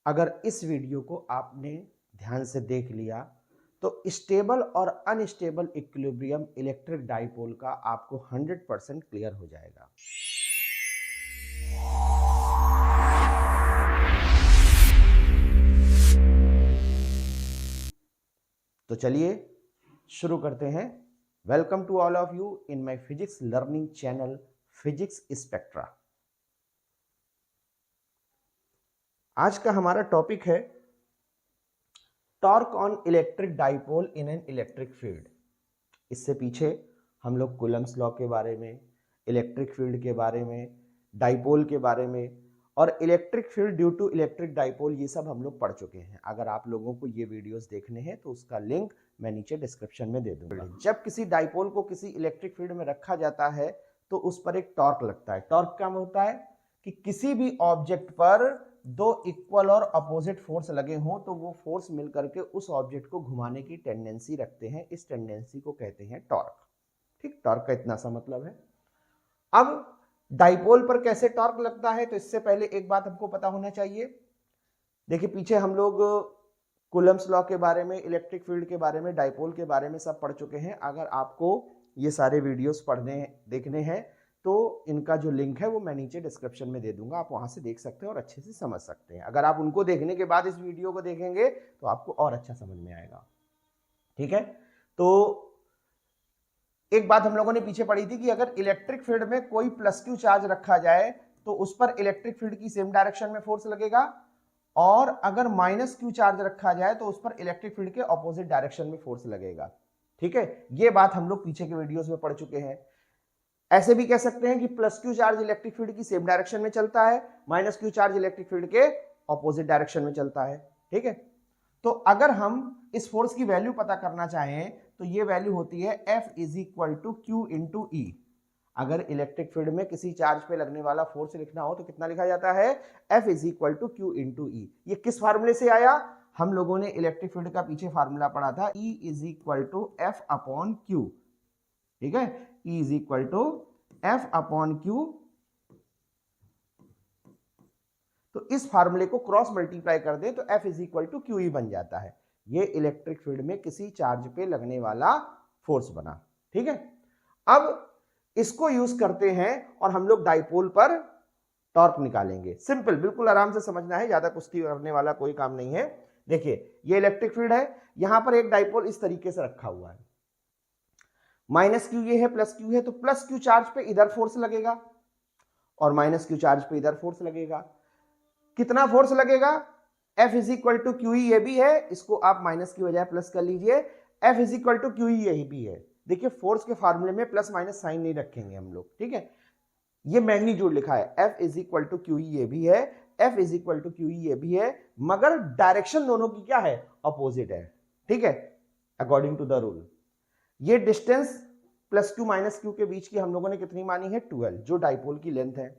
अगर इस वीडियो को आपने ध्यान से देख लिया तो स्टेबल और अनस्टेबल इक्विलिब्रियम इलेक्ट्रिक डाइपोल का आपको 100% क्लियर हो जाएगा। तो चलिए शुरू करते हैं। Welcome to all of you in my physics learning channel physics spectra. आज का हमारा टॉपिक है torque on electric dipole in an electric field. इससे पीछे हम लोग कूलम्स लॉ के बारे में, इलेक्ट्रिक फील्ड के बारे में, डाइपोल के बारे में और electric field due to electric dipole ये सब हम लोग पढ़ चुके हैं। अगर आप लोगों को ये वीडियोस देखने हैं तो उसका लिंक मैं नीचे डिस्क्रिप्शन में दे दूंगा। जब किसी डाइपोल को किसी इलेक्ट्रिक फील्ड में रखा जाता है तो उस पर एक टॉर्क लगता है। टॉर्क क्या होता है कि किसी भी ऑब्जेक्ट पर दो इक्वल और अपोजिट फोर्स लगे हों तो वो फोर्स मिलकर के उस ऑब्जेक्ट को घुमाने की टेंडेंसी रखते हैं। इस टेंडेंसी को कहते हैं टॉर्क। ठीक, टॉर्क का इतना सा मतलब है। अब डाइपोल पर कैसे टॉर्क लगता है तो इससे पहले एक बात हमको पता होना चाहिए। देखिए पीछे हम लोग कूलम्स लॉ के बारे में, इलेक्ट्रिक फील्ड के बारे में, डाइपोल के बारे में सब पढ़ चुके हैं। अगर आपको ये सारे वीडियोस देखने हैं तो इनका जो लिंक है वो मैं नीचे डिस्क्रिप्शन में दे दूंगा। आप वहां से देख सकते हैं और अच्छे से समझ सकते हैं। अगर आप उनको देखने के बाद इस वीडियो को देखेंगे तो आपको और अच्छा समझ में आएगा। ठीक है, तो एक बात हम लोगों ने पीछे पढ़ी थी कि अगर इलेक्ट्रिक फील्ड में कोई प्लस क्यू चार्ज रखा जाए तो उस पर इलेक्ट्रिक फील्ड की सेम डायरेक्शन में फोर्स लगेगा, और अगर माइनस क्यू चार्ज रखा जाए तो उस पर इलेक्ट्रिक फील्ड के ऑपोजिट डायरेक्शन में फोर्स लगेगा। ठीक है, ये बात हम लोग पीछे के वीडियोस में पढ़ चुके हैं। ऐसे भी कह सकते हैं कि plus Q charge electric field की सेम डायरेक्शन में चलता है, minus Q charge electric field के ऑपोजिट डायरेक्शन में चलता है। ठीक है, तो अगर हम इस फोर्स की वैल्यू पता करना चाहें तो ये वैल्यू होती है F is equal to q into E. अगर इलेक्ट्रिक फील्ड में किसी चार्ज पे लगने वाला फोर्स लिखना हो तो कितना लिखा जाता है? F is equal to q into E. ये किस फार्मूले से आया? हम लोगों ने इलेक्ट्रिक फील्ड का पीछे फार्मूला पढ़ा था, E is equal to F upon Q. ठीक है, E is equal to F upon Q. तो इस फार्मूले को क्रॉस मल्टीप्लाई कर दें तो F is equal to Q E बन जाता है। ये इलेक्ट्रिक फील्ड में किसी चार्ज पे लगने वाला फोर्स बना। ठीक है, अब इसको यूज करते हैं और हम लोग डाइपोल पर टॉर्क निकालेंगे। सिंपल, बिल्कुल आराम से समझना है, ज्यादा कुश्ती करने वाला कोई काम नहीं है। देखिए ये इलेक्ट्रिक फील्ड है, यहां पर एक डाइपोल इस तरीके से रखा हुआ है। माइनस क्यू ये है, प्लस क्यू है, तो प्लस क्यू चार्ज पे इधर फोर्स लगेगा और माइनस क्यू चार्ज पे इधर फोर्स लगेगा। कितना फोर्स लगेगा? F is equal to Q E ये भी है, इसको आप माइनस की बजाय प्लस कर लीजिए। F is equal to Q E यही भी है। देखिए फोर्स के फार्मूले में प्लस माइनस साइन नहीं रखेंगे हम लोग। ठीक है, ये मैग्नीट्यूड लिखा है, F is equal to Q E ये भी है, F is equal to Q E ये भी है, मगर डायरेक्शन दोनों की क्या है? अपोजिट है। ठीक है, अकॉर्डिंग टू द रूल। ये distance plus Q minus Q के बीच की हम लोगों ने कितनी मानी है? 12, जो डाइपोल की लेंथ है।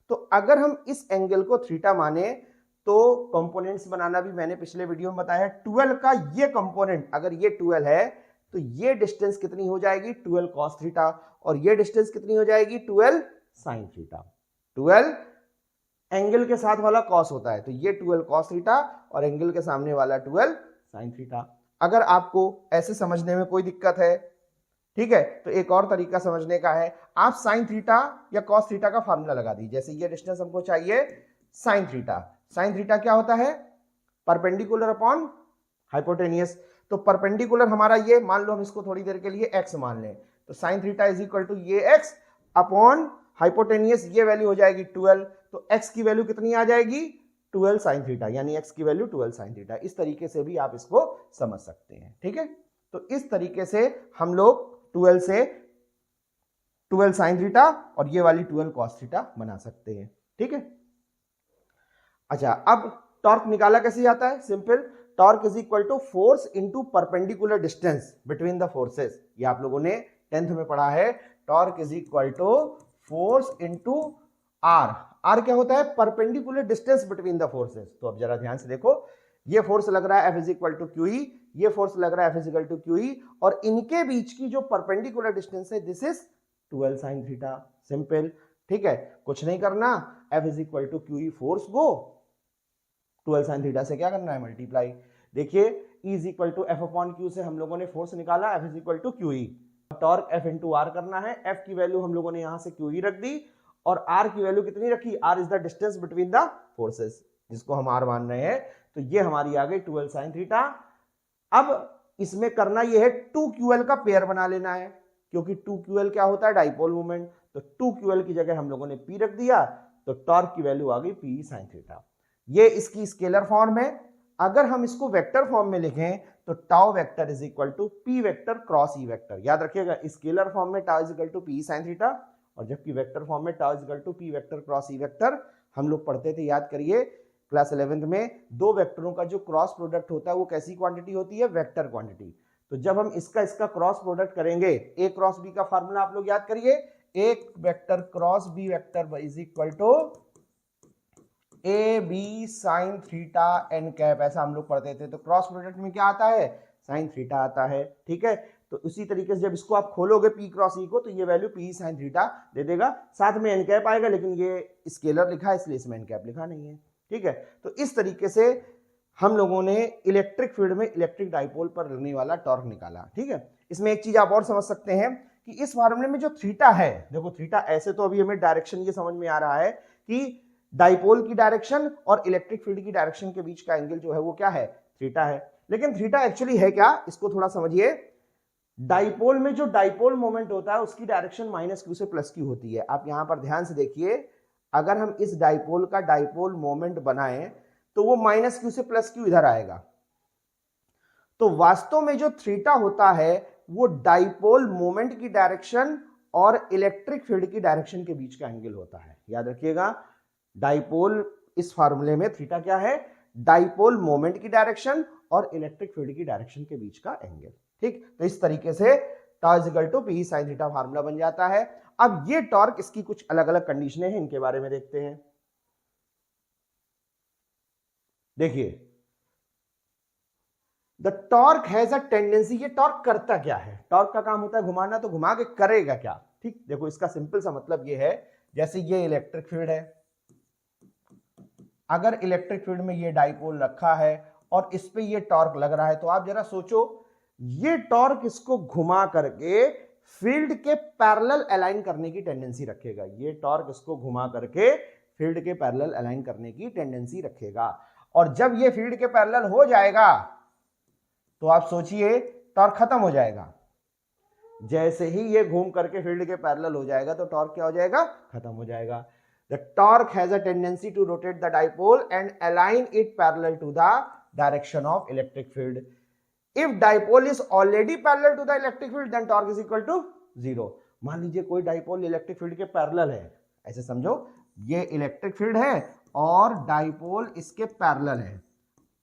तो अगर हम इस एंगल को थीटा माने तो कंपोनेंट्स बनाना भी मैंने पिछले वीडियो में बताया है। 12 का ये कंपोनेंट अगर ये 12 है तो ये डिस्टेंस कितनी हो जाएगी? 12 cos थीटा, और ये डिस्टेंस कितनी हो जाएगी? 12 sin थीटा। 12 एंगल के साथ वाला cos होता है तो ये 12 cos थीटा और एंगल के सामने वाला 12 sin थीटा। अगर आपको ऐसे समझने में कोई दिक्कत है, ठीक है, तो एक और तरीका समझने का है, आप साइन थीटा या कॉस थीटा का फार्मूला लगा दीजिए। जैसे ये डिस्टेंस हमको चाहिए साइन थीटा। साइन थीटा क्या होता है? Perpendicular upon hypotenuse. तो परपेंडिकुलर हमारा ये, मान लो हम इसको थोड़ी देर के लिए x मान लें, तो sine theta is equal to ये x अपॉन हाइपोटेनियस, ये वैल्यू हो जाएगी 12। तो x की वैल्यू कितनी आ जाएगी? 12 साइन थीटा, यानी x की वैल्यू 12 साइन थीटा। इस तरीके से भी आप इसको समझ सकते हैं। ठीक है, तो इस तरीके से हम लोग 12 से 12 साइन थीटा और ये वाली 12 कॉस थीटा बना सकते हैं। ठीक है, अच्छा अब टॉर्क निकाला कैसे जाता है? Simple, torque is equal to force into perpendicular distance between the forces. ये आप लोगों ने 10th में पढ़ा है। Torque is equal to force into R. R क्या होता है? Perpendicular distance between the forces. तो अब जरा ध्यान से देखो, ये फोर्स लग रहा है F is equal to Q E, ये फोर्स लग रहा है F is equal to Q E, और इनके बीच की जो परपेंडिकुलर डिस्टेंस है this is 12 sine theta. Simple, ठीक है, कुछ नहीं करना, F is equal to Q E force go 12 sine theta से क्या करना है, मल्टीप्लाई। देखिए E is equal to F upon Q से हम लोगों ने फोर्स निकाला, F is equal to Q E. Torque F into R करना है, F की वैल्यू हम लोगों ने यहां से क्यू ई रख दी और R की वैल्यू कितनी रखी, R is the distance between the forces, जिसको हम R मान रहे हैं। तो ये हमारी आ गई 12 साइन थीटा। अब इसमें करना ये है 2QL का पेयर बना लेना है, क्योंकि 2QL क्या होता है, डाइपोल मोमेंट। तो 2QL की जगह हम लोगों ने P रख दिया, तो टॉर्क की वैल्यू आ गई P साइन थीटा। ये इसकी स्केलर फॉर्म है। अगर हम इसको वेक्टर फॉर्म में लिखें तो tau vector is equal to P vector cross E vector. याद रखिएगा, स्केलर फॉर्म में tau is equal to P sine theta, और जबकि वेक्टर फॉर्म में tau is equal to P vector cross E vector. हम लोग पढ़ते थे, याद करिए क्लास 11th में, दो वेक्टरों का जो क्रॉस प्रोडक्ट होता है वो कैसी क्वांटिटी होती है, वेक्टर क्वांटिटी। तो जब हम इसका क्रॉस प्रोडक्ट करेंगे, A क्रॉस B का फार्मूला आप लोग याद करिए, एक vector cross B vector is equal to A B sine theta N cap, ऐसा हम लोग पढ़ते थे। तो क्रॉस प्रोडक्ट में क्या आता है, साइन थीटा आता है, ठीक है। तो इसी तरीके से जब इसको आप खोलोगे P क्रॉस E को, तो ये वैल्यू P साइन थीटा दे देगा, साथ में एन कैप आएगा, लेकिन ये स्केलर लिखा है इसलिए इसमें एन कैप लिखा नहीं है, ठीक है। तो इस तरीके से हम लोगों ने इलेक्ट्रिक फील्ड में इलेक्ट्रिक डाइपोल पर लगने वाला टॉर्क निकाला, ठीक है। इसमें एक चीज आप और समझ सकते हैं कि इस फार्मूले में जो थीटा है, देखो थीटा ऐसे तो अभी हमें डायरेक्शन ये समझ में आ रहा है कि डाइपोल की डायरेक्शन और इलेक्ट्रिक फील्ड की डायरेक्शन के बीच का एंगल जो है वो क्या है, थीटा है। लेकिन थीटा एक्चुअली है क्या, इसको थोड़ा समझिए। डाइपोल में जो डाइपोल मोमेंट होता है उसकी डायरेक्शन माइनस क्यू से प्लस क्यू होती है। आप यहां पर ध्यान से देखिए, अगर हम इस डाइपोल का डाइपोल मोमेंट बनाएं तो वो माइनस क्यू से प्लस क्यू इधर आएगा। तो वास्तव में जो थीटा होता है वो डाइपोल मोमेंट की डायरेक्शन और इलेक्ट्रिक फील्ड की डायरेक्शन के बीच का एंगल होता है। याद रखिएगा, डाइपोल इस फार्मूले में थीटा क्या है, डाइपोल मोमेंट की डायरेक्शन और इलेक्ट्रिक फील्ड की डायरेक्शन के बीच का एंगल, ठीक। तो इस तरीके से tau is equal to P sine theta formula बन जाता है। अब ये टॉर्क, इसकी कुछ अलग अलग कंडीशनें हैं, इनके बारे में देखते हैं। देखिए, the torque has a tendency, ये टॉर्क करता क्या है, टॉर्क का काम होता है घुमाना, तो घुमा के करेगा क्या, ठीक। देखो इसका सिंपल सा मतलब ये है, जैसे ये इलेक्ट्रिक फील्ड है, अगर इलेक्ट्रिक फील्ड में ये डाइपोल रखा है और इस पे ये टॉर्क लग रहा है, तो आप जरा सोचो, ये टॉर्क इसको घुमा करके फील्ड के पैरेलल अलाइन करने की टेंडेंसी रखेगा। ये टॉर्क इसको घुमा करके फील्ड के पैरेलल अलाइन करने की टेंडेंसी रखेगा, और जब ये फील्ड के पैरेलल हो जाएगा तो आप सोचिए टॉर्क खत्म हो जाएगा। जैसे ही ये घूम करके फील्ड के पैरेलल हो जाएगा तो टॉर्क क्या हो जाएगा, खत्म हो जाएगा। The torque has a tendency to rotate the dipole and align it parallel to the direction of electric field. If dipole is already parallel to the electric field, then torque is equal to 0. मान लीजिए कोई dipole electric field के parallel है, ऐसे समझो ये electric field है और डाइपोल इसके पैरेलल है,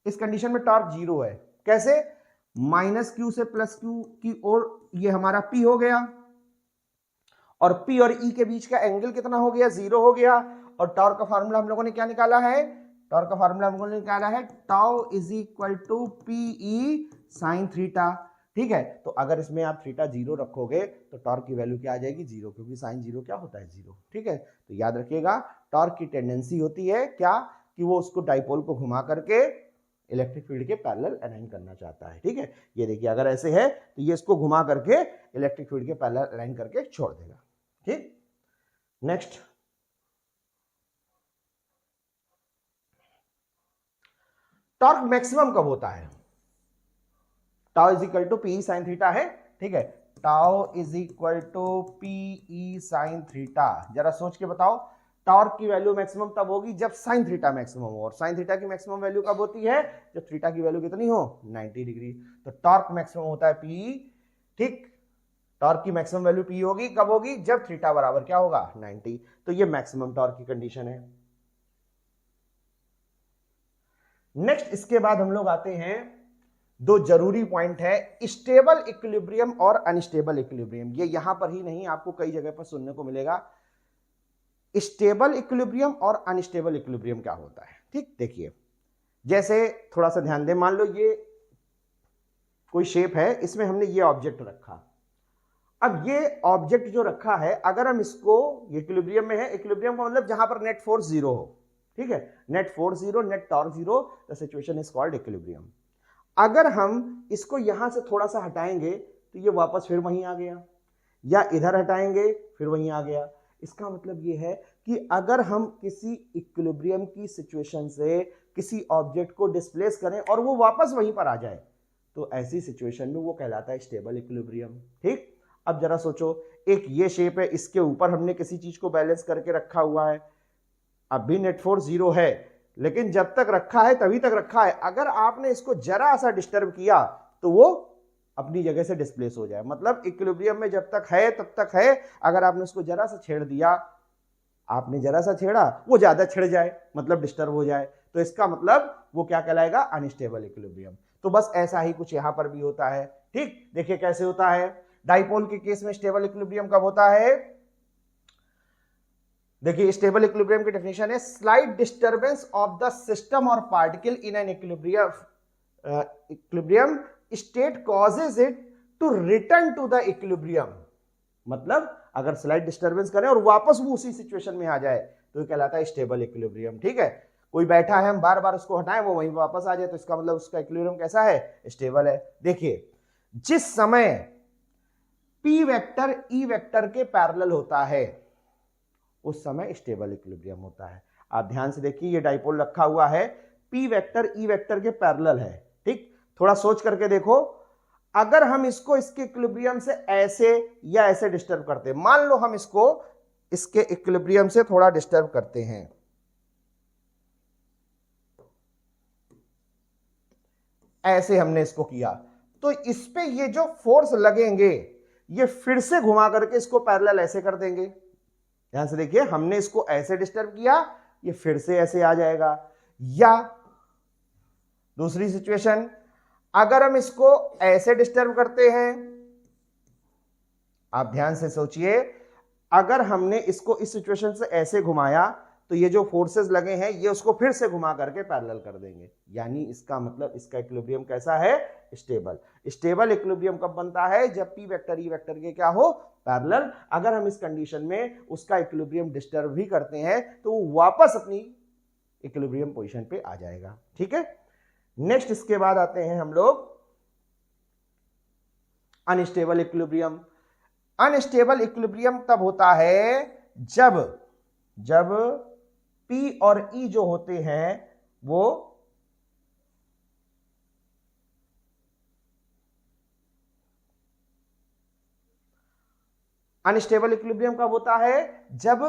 इस कंडीशन में टॉर्क 0 है। कैसे, माइनस क्यू से प्लस क्यू की ओर ये हमारा P हो गया, और P और E के बीच का एंगल कितना हो गया, 0 हो गया। और टॉर्क का फार्मूला हम लोगों ने क्या निकाला है, टॉर्क का फार्मूला हम लोगों ने निकाला है tau is equal to PE sine theta, ठीक है। तो अगर इसमें आप थीटा 0 रखोगे तो टॉर्क की वैल्यू क्या आ जाएगी, 0, क्योंकि साइन 0 क्या होता है, 0, ठीक है। तो याद रखिएगा, टॉर्क की टेंडेंसी होती है क्या, कि वो उसको डाइपोल को घुमा करके इलेक्ट्रिक फील्ड के पैरेलल अलाइन करना चाहता है, ठीक है। ये देखिए, अगर ऐसे है तो ये इसको घुमा करके इलेक्ट्रिक फील्ड के पैरेलल अलाइन करके छोड़ देगा, ठीक। नेक्स्ट, टॉर्क मैक्सिमम कब होता है, tau is equal to P sine theta है, ठीक है। Tau is equal to PE sine theta. जरा सोच के बताओ, टॉर्क की वैल्यू मैक्सिमम तब होगी जब साइन थीटा मैक्सिमम हो, और साइन थीटा की मैक्सिमम वैल्यू कब होती है, जब थीटा की वैल्यू कितनी हो, 90 डिग्री। तो टॉर्क मैक्सिमम होता है PE, ठीक। टॉर्क की मैक्सिमम वैल्यू P होगी, कब होगी, जब थीटा बराबर क्या होगा, 90। तो ये मैक्सिमम टॉर्क की कंडीशन है। नेक्स्ट, इसके बाद हम लोग आते हैं, दो जरूरी पॉइंट है, स्टेबल इक्विलिब्रियम और अनस्टेबल इक्विलिब्रियम। ये यहां पर ही नहीं, आपको कई जगह पर सुनने को मिलेगा। स्टेबल इक्विलिब्रियम और अनस्टेबल इक्विलिब्रियम क्या होता है, ठीक। देखिए, जैसे थोड़ा सा ध्यान दें, मान लो ये कोई शेप है, इसमें हमने ये ऑब्जेक्ट रखा। अब ये ऑब्जेक्ट जो रखा है, अगर हम इसको, इक्विलिब्रियम में है, इक्विलिब्रियम का मतलब जहां पर नेट फोर्स 0 हो, ठीक है, net force zero, net torque zero, the situation is called equilibrium. अगर हम इसको यहां से थोड़ा सा हटाएंगे तो ये वापस फिर वहीं आ गया, या इधर हटाएंगे फिर वहीं आ गया। इसका मतलब ये है कि अगर हम किसी इक्विलिब्रियम की सिचुएशन से किसी ऑब्जेक्ट को डिस्प्लेस करें और वो वापस वहीं पर आ जाए, तो ऐसी सिचुएशन में वो कहलाता है स्टेबल इक्विलिब्रियम। ठीक, अब जरा सोचो, एक ये शेप है, इसके ऊपर हमने किसी चीज को बैलेंस करके रखा हुआ है, अब भी नेट फोर्स जीरो है, लेकिन जब तक रखा है तभी तक रखा है। अगर आपने इसको जरा सा डिस्टर्ब किया तो वो अपनी जगह से डिस्प्लेस हो जाए। मतलब इक्विलिब्रियम में जब तक है तब तक है, अगर आपने उसको जरा सा छेड़ दिया, आपने जरा सा छेड़ा, वो ज्यादा छिड़ जाए, मतलब डिस्टर्ब हो जाए, तो इसका मतलब वो क्या कहलाएगा, अनस्टेबल इक्विलिब्रियम। तो बस ऐसा ही कुछ यहां पर भी होता है। ठीक, देखिए कैसे होता है। डाइपोल के केस में स्टेबल इक्विलिब्रियम कब होता है? देखिए, स्टेबल इक्विलिब्रियम की डेफिनेशन है slight disturbance of the system और particle in an equilibrium state causes it to return to the equilibrium. मतलब अगर स्लाइट डिस्टर्बेंस करें और वापस वो उसी सिचुएशन में आ जाए तो ये कहलाता है स्टेबल इक्विलिब्रियम। ठीक है, कोई बैठा है, हम बार बार उसको हटाएं वो वहीं वापस आ जाए, तो इसका मतलब उसका इक्विलिब्रियम कैसा है, स्टेबल है। देखिए, जिस समय P वेक्टर E वेक्टर के पैरेलल होता है उस समय स्टेबल इक्विलिब्रियम होता है। आप ध्यान से देखिए, ये डाइपोल रखा हुआ है, P वेक्टर E वेक्टर के पैरेलल है। ठीक, थोड़ा सोच करके देखो, अगर हम इसको इसके इक्विलिब्रियम से ऐसे या ऐसे डिस्टर्ब करते हैं, मान लो हम इसको इसके इक्विलिब्रियम से थोड़ा डिस्टर्ब करते हैं, ऐसे हमने इसको किया, तो इस पे ये जो फोर्स लगेंगे ये फिर से घुमा करके इसको पैरेलल ऐसे कर देंगे। ध्यान से देखिए, हमने इसको ऐसे डिस्टर्ब किया, ये फिर से ऐसे आ जाएगा। या दूसरी सिचुएशन, अगर हम इसको ऐसे डिस्टर्ब करते हैं, आप ध्यान से सोचिए, अगर हमने इसको इस सिचुएशन से ऐसे घुमाया तो ये जो फोर्सेस लगे हैं ये उसको फिर से घुमा करके पैरेलल कर देंगे। यानी इसका मतलब इसका इक्विलिब्रियम कैसा है, स्टेबल। स्टेबल इक्विलिब्रियम कब बनता है, जब P वेक्टर E वेक्टर के क्या हो, पैरेलल। अगर हम इस कंडीशन में उसका इक्विलिब्रियम डिस्टर्ब भी करते हैं तो वो वापस अपनी इक्विलिब्रियम पोजीशन पे आ जाएगा। ठीक है, नेक्स्ट इसके बाद आते हैं हम लोग अनस्टेबल इक्विलिब्रियम। अनस्टेबल इक्विलिब्रियम तब होता है जब P और E जो होते हैं वो अनस्टेबल इक्विलिब्रियम कब होता है, जब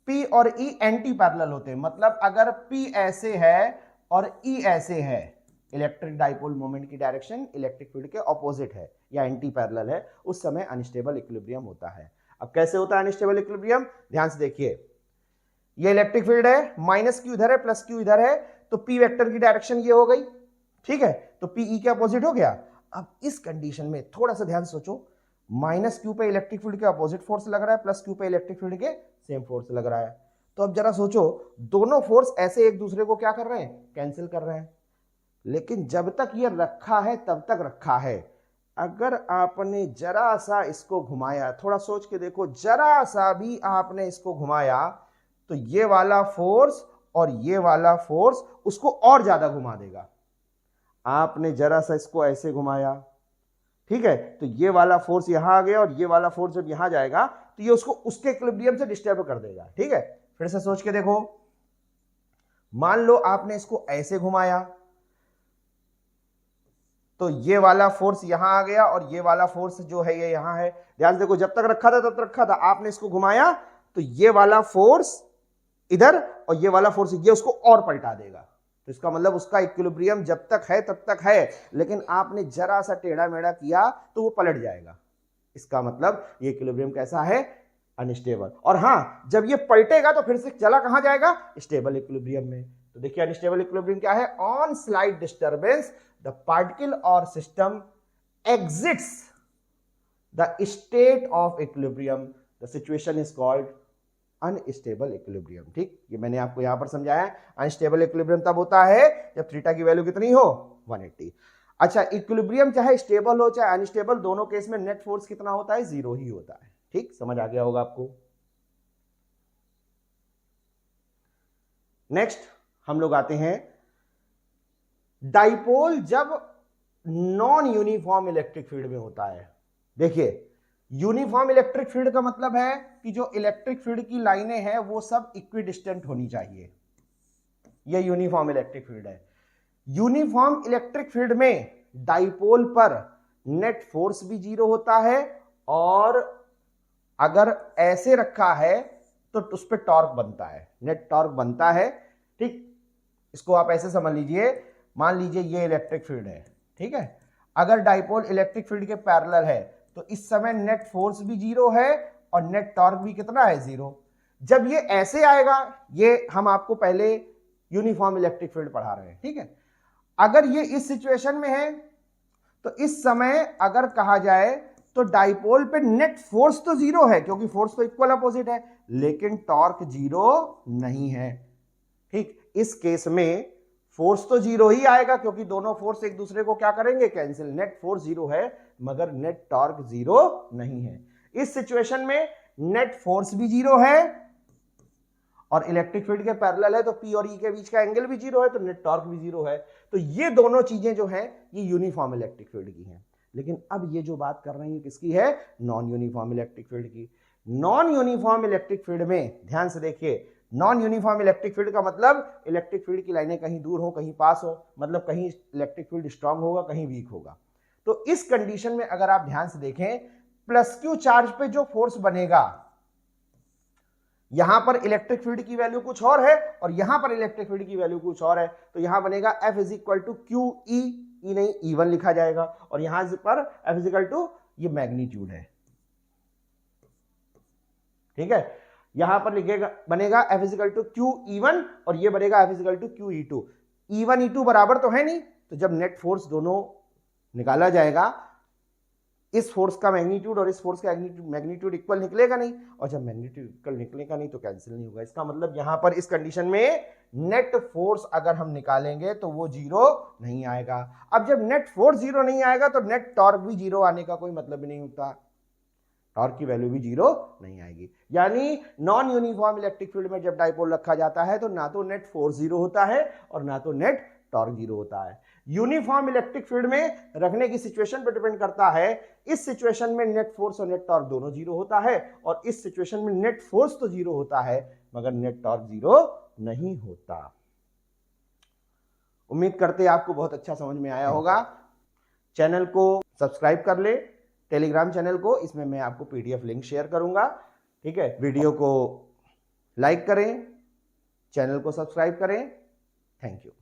P और E एंटी पैरेलल होते हैं। मतलब अगर P ऐसे है और E ऐसे है, इलेक्ट्रिक डाइपोल मोमेंट की डायरेक्शन इलेक्ट्रिक फील्ड के ऑपोजिट है या एंटी पैरेलल है, उस समय अनस्टेबल इक्विलिब्रियम होता है। अब कैसे होता है अनस्टेबल इक्विलिब्रियम, ध्यान से देखिए, ये इलेक्ट्रिक फील्ड है, माइनस क्यू इधर है, प्लस क्यू इधर है, तो P वेक्टर की डायरेक्शन ये हो गई। ठीक है, तो P E के अपोजिट हो गया। अब इस कंडीशन में थोड़ा सा ध्यान सोचो, माइनस क्यू पे इलेक्ट्रिक फील्ड के अपोजिट फोर्स लग रहा है, प्लस क्यू पे इलेक्ट्रिक फील्ड के सेम फोर्स लग रहा है। तो अब जरा सोचो, दोनों फोर्स ऐसे एक दूसरे को क्या कर रहे हैं, कैंसिल कर रहे हैं। लेकिन जब तक ये रखा है तब तक रखा है। अगर आपने जरा सा इसको घुमाया, थोड़ा सोच के देखो, जरा सा भी आपने इसको घुमाया तो ये वाला फोर्स और ये वाला फोर्स उसको और ज्यादा घुमा देगा। आपने जरा सा इसको ऐसे घुमाया, ठीक है, तो ये वाला फोर्स यहां आ गया और ये वाला फोर्स जब यहां जाएगा तो ये उसको उसके इक्विलिब्रियम से डिस्टर्ब कर देगा। ठीक है, फिर से सोच के देखो, मान लो आपने इसको ऐसे घुमाया तो ये वाला फोर्स यहां आ गया और ये वाला फोर्स जो है ये यहां है। ध्यान से देखो, जब तक रखा था तब तक रखा था, आपने इसको घुमाया तो ये वाला फोर्स इधर और ये वाला फोर्स ये उसको और पलटा देगा। तो इसका मतलब उसका इक्विलिब्रियम जब तक है तब तक है, लेकिन आपने जरा सा टेढ़ा मेढ़ा किया तो वो पलट जाएगा। इसका मतलब ये इक्विलिब्रियम कैसा है, अनस्टेबल। और हां, जब ये पलटेगा तो फिर से चला कहां जाएगा, स्टेबल इक्विलिब्रियम में। तो देखिए अनस्टेबल इक्विलिब्रियम क्या है, on slight disturbance the particle और system exits the state of equilibrium, the situation is called unstable equilibrium. ठीक, ये मैंने आपको यहां पर समझाया। अनस्टेबल इक्विलिब्रियम तब होता है जब थीटा की वैल्यू कितनी हो, 180। अच्छा, इक्विलिब्रियम चाहे स्टेबल हो चाहे अनस्टेबल, दोनों केस में नेट फोर्स कितना होता है, 0 ही होता है। ठीक, समझ आ गया होगा आपको। नेक्स्ट हम लोग आते हैं डाइपोल जब नॉन यूनिफॉर्म इलेक्ट्रिक फील्ड में होता है। देखिए, यूनिफॉर्म इलेक्ट्रिक फील्ड का मतलब है कि जो इलेक्ट्रिक फील्ड की लाइनें हैं वो सब इक्विडिस्टेंट होनी चाहिए, ये यूनिफॉर्म इलेक्ट्रिक फील्ड है। यूनिफॉर्म इलेक्ट्रिक फील्ड में डाइपोल पर नेट फोर्स भी जीरो होता है, और अगर ऐसे रखा है तो उस पर टॉर्क बनता है, नेट टॉर्क बनता है। ठीक, इसको आप ऐसे समझ लीजिए, मान लीजिए ये इलेक्ट्रिक फील्ड है, ठीक है। अगर डाइपोल इलेक्ट्रिक फील्ड के पैरेलल है तो इस समय नेट फोर्स भी जीरो है और नेट टॉर्क भी कितना है, जीरो। जब ये ऐसे आएगा, ये हम आपको पहले यूनिफॉर्म इलेक्ट्रिक फील्ड पढ़ा रहे हैं, ठीक है। अगर ये इस सिचुएशन में है तो इस समय अगर कहा जाए तो डाइपोल पे नेट फोर्स तो जीरो है क्योंकि फोर्स तो इक्वल अपोजिट है, लेकिन टॉर्क जीरो नहीं है। ठीक, इस केस में फोर्स तो जीरो ही आएगा क्योंकि दोनों फोर्स एक दूसरे को क्या करेंगे, कैंसिल। नेट फोर्स जीरो है मगर नेट टॉर्क जीरो नहीं है। इस सिचुएशन में नेट फोर्स भी जीरो है और इलेक्ट्रिक फील्ड के पैरेलल है तो पी और ई के बीच का एंगल भी जीरो है, तो नेट टॉर्क भी जीरो है। तो ये दोनों चीजें जो हैं ये यूनिफॉर्म इलेक्ट्रिक फील्ड की हैं। लेकिन अब ये जो बात कर रहे हैं किसकी है, नॉन यूनिफॉर्म इलेक्ट्रिक फील्ड की। नॉन यूनिफॉर्म इलेक्ट्रिक फील्ड में ध्यान से देखिए, नॉन यूनिफॉर्म इलेक्ट्रिक फील्ड का मतलब इलेक्ट्रिक फील्ड की लाइनें कहीं दूर हो कहीं पास हो, मतलब कहीं इलेक्ट्रिक फील्ड स्ट्रांग होगा कहीं वीक होगा। तो इस कंडीशन में अगर आप ध्यान से देखें, प्लस क्यू चार्ज पे जो फोर्स बनेगा, यहां पर इलेक्ट्रिक फील्ड की वैल्यू कुछ और है और यहां पर इलेक्ट्रिक फील्ड की वैल्यू कुछ और है, तो यहां बनेगा F is equal to Q E, E नहीं E1 लिखा जाएगा, और यहां पर F इज इक्वल टू ये मैग्नीट्यूड है, ठीक है। यहां पर लिखेगा बनेगा F is equal to q E1 और ये बनेगा F is equal to q E2। E1 E2 बराबर तो है नहीं, तो जब नेट फोर्स दोनों निकाला जाएगा, इस फोर्स का मैग्नीट्यूड और इस फोर्स का मैग्नीट्यूड इक्वल निकलेगा नहीं, और जब मैग्नीट्यूड इक्वल निकलेगा नहीं तो कैंसिल नहीं होगा। इसका मतलब यहां पर इस कंडीशन में नेट फोर्स अगर हम निकालेंगे तो वो जीरो नहीं आएगा। अब जब नेट फोर्स जीरो नहीं आएगा तो नेट टॉर्क भी जीरो आने का कोई मतलब ही नहीं होता, टॉर्क की वैल्यू भी जीरो नहीं आएगी। यानी नॉन यूनिफॉर्म इलेक्ट्रिक फील्ड में जब डाइपोल रखा जाता है तो ना तो नेट फोर्स जीरो होता है और ना तो नेट टॉर्क जीरो होता है। यूनिफॉर्म इलेक्ट्रिक फील्ड में रखने की सिचुएशन पर डिपेंड करता है। इस सिचुएशन में नेट फोर्स और नेट टॉर्क दोनों जीरो होता है, और इस सिचुएशन में नेट फोर्स तो जीरो होता है मगर नेट टॉर्क जीरो नहीं होता। उम्मीद करते आपको बहुत अच्छा समझ में आया होगा। चैनल को सब्सक्राइब कर ले, टेलीग्राम चैनल को, इसमें मैं आपको पीडीएफ लिंक शेयर करूंगा, ठीक है। वीडियो को लाइक करें, चैनल को सब्सक्राइब करें। Thank you.